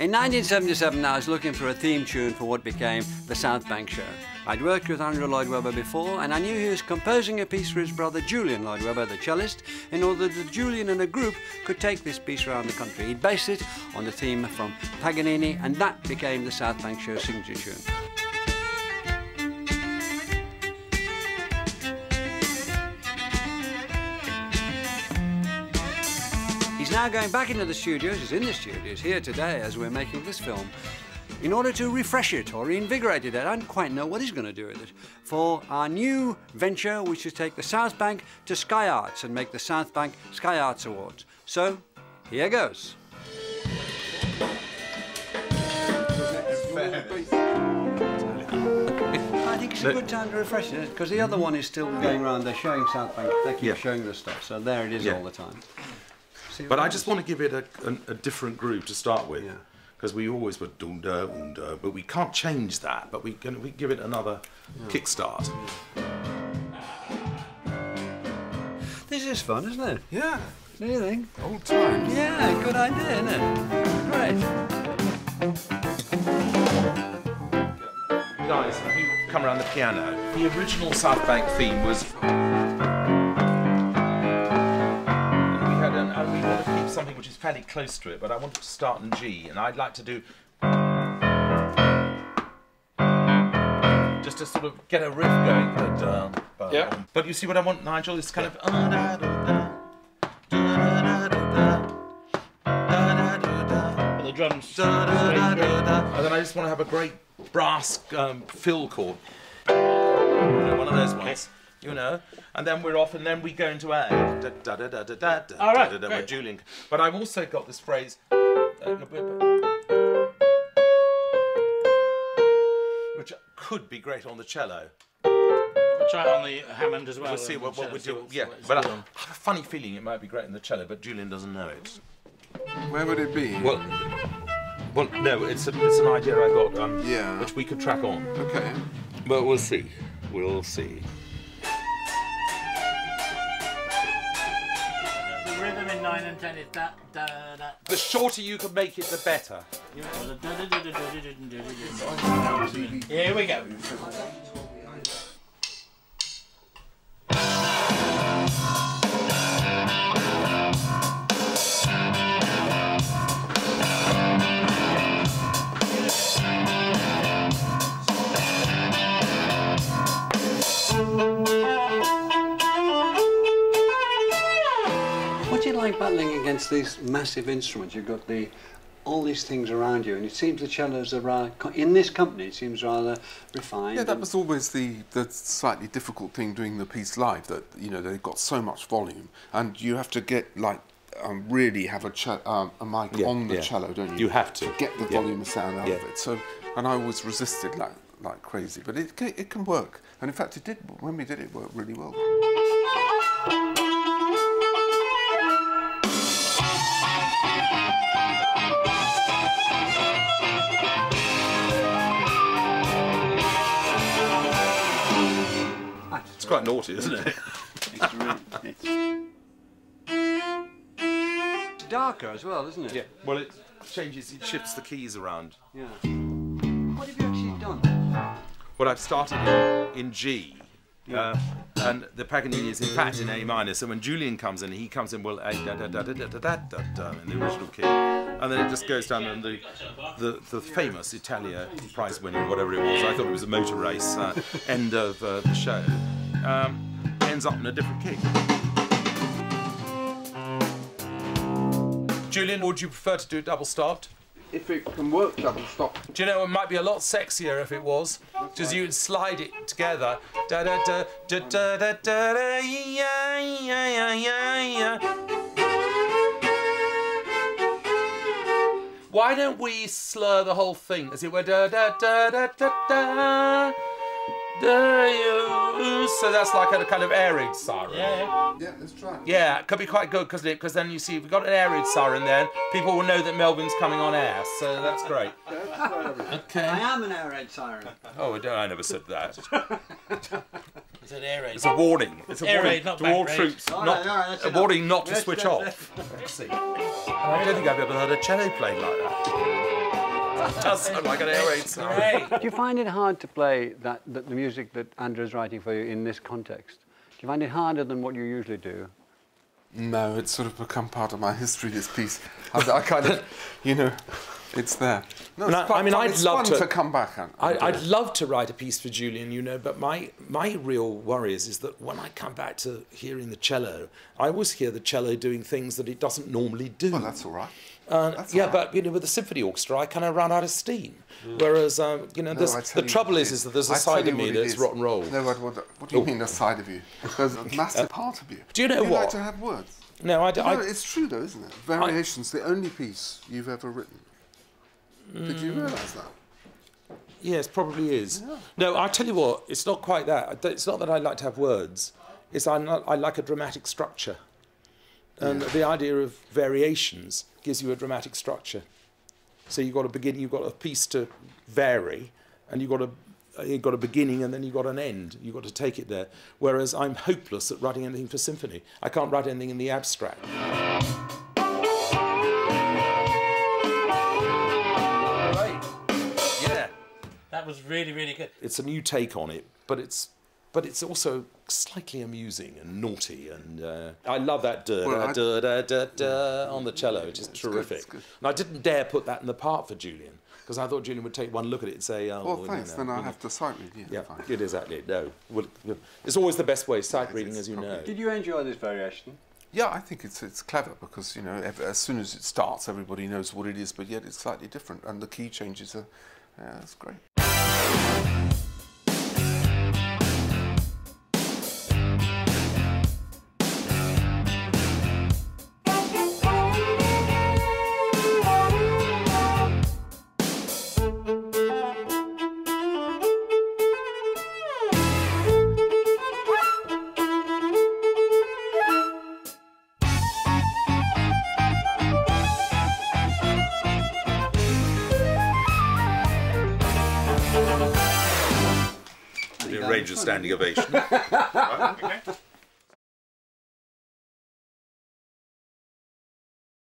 In 1977, I was looking for a theme tune for what became the South Bank Show. I'd worked with Lloyd Webber before, and I knew he was composing a piece for his brother Julian Lloyd Webber, the cellist, in order that Julian and a group could take this piece around the country. He'd based it on the theme from Paganini, and that became the South Bank Show signature tune. He's now going back into the studios, he's in the studios here today as we're making this film, in order to refresh it or reinvigorate it. I don't quite know what he's going to do with it. For our new venture, which is take the South Bank to Sky Arts and make the South Bank Sky Arts Awards. So, here goes. I think it's a good time to refresh it, because the other one is still going around, they're showing South Bank, they keep showing the stuff, so there it is all the time. But I just want to give it a different groove to start with, because we always were dunda, unda, but we can't change that. But we give it another kickstart. This is fun, isn't it? Yeah. Do you think? Old times. Yeah, good idea, isn't it? Great. Guys, have you come around the piano? The original South Bank theme was. And we want to keep something which is fairly close to it, but I wanted to start in G, and I'd like to do just to sort of get a riff going. But you see what I want, Nigel? It's kind of and the drums. And then I just want to have a great brass fill chord, one of those ones. You know, and then we're off, and then we go into A. All right, with Julian. But I've also got this phrase, which could be great on the cello. We'll try it on the Hammond as well. We'll see what we do. Yeah, but I have a funny feeling it might be great on the cello, but Julian doesn't know it. Where would it be? Well, no, it's an idea I got, which we could track on. Okay. But we'll see. We'll see. Rhythm in 9 and 10 is da da da. The shorter you can make it, the better. Here we go. Like battling against these massive instruments, you've got all these things around you, and it seems the cellos are in this company. It seems rather refined. Yeah, that was always the slightly difficult thing doing the piece live. That they've got so much volume, and you have to get like really have a mic on the cello, don't you? You have to get the volume sound out of it. So, and I always resisted like crazy, but it can work, and in fact, it did. When we did it, worked really well. It's quite naughty, isn't it? It's darker as well, isn't it? Yeah. Well, it shifts the keys around. Yeah. What have you actually done? Well, I've started in G, and the Paganini is in fact in A minor. So when Julian comes in, he comes in well in the original key, and then it just goes down and the famous Italia prize winning whatever it was. I thought it was a motor race end of the show. Ends up in a different key. Julian, would you prefer to do it double stopped? If it can work double stop. Do you know, it might be a lot sexier if it was, because you would slide it together. Da da da da da da da da yeah yeah yeah yeah. Why don't we slur the whole thing as it were da da da da da da? So that's like a kind of air raid siren. Yeah, let's try. Yeah, it could be quite good, couldn't it? Because then you see, if we've got an air raid siren then, people will know that Melvyn's coming on air, so that's great. Okay. I am an air raid siren. Oh, I never said that. It's an air raid. It's a warning. It's a air warning raid, not to all back troops. All Not, right, a warning not to Let's switch go, off. Let's see. I don't think I've ever heard a cello played like that. It does sound like an air raid song. Great. Do you find it hard to play the music that Andrew's writing for you in this context? Do you find it harder than what you usually do? No, it's sort of become part of my history, this piece. I kind of, you know, it's there. No, it's fun to come back and I'd love to write a piece for Julian, you know, but my real worry is that when I come back to hearing the cello, I always hear the cello doing things that it doesn't normally do. Well, that's all right. But you know, with the symphony orchestra, I kind of run out of steam. Whereas, you know, the trouble is that there's a side of me that's rock and roll. No, what do you mean a side of you? There's a massive part of you. Do you know what? You like to have words. No, I No, it's true though, isn't it? Variations, the only piece you've ever written. Did you realise that? Yes, probably is. Yeah. No, I'll tell you what, it's not quite that. It's not that I like to have words. It's I like a dramatic structure. And the idea of variations gives you a dramatic structure. So you've got a beginning, you've got a piece to vary, and you've got a beginning and then you've got an end. You've got to take it there. Whereas I'm hopeless at writing anything for symphony. I can't write anything in the abstract. That was really, really good. It's a new take on it, but it's also slightly amusing and naughty, and I love that on the cello, which is terrific. Good. And I didn't dare put that in the part for Julian, because I thought Julian would take one look at it and say, "Oh, well, thanks. Then I have to sight read. Yeah, fine. good, exactly. No, well, it's always the best way, sight reading, as you know. Did you enjoy this variation? Yeah, I think it's clever because, you know, as soon as it starts, everybody knows what it is, but yet it's slightly different, and the key changes are. That's great. Rangers standing ovation. Right, okay.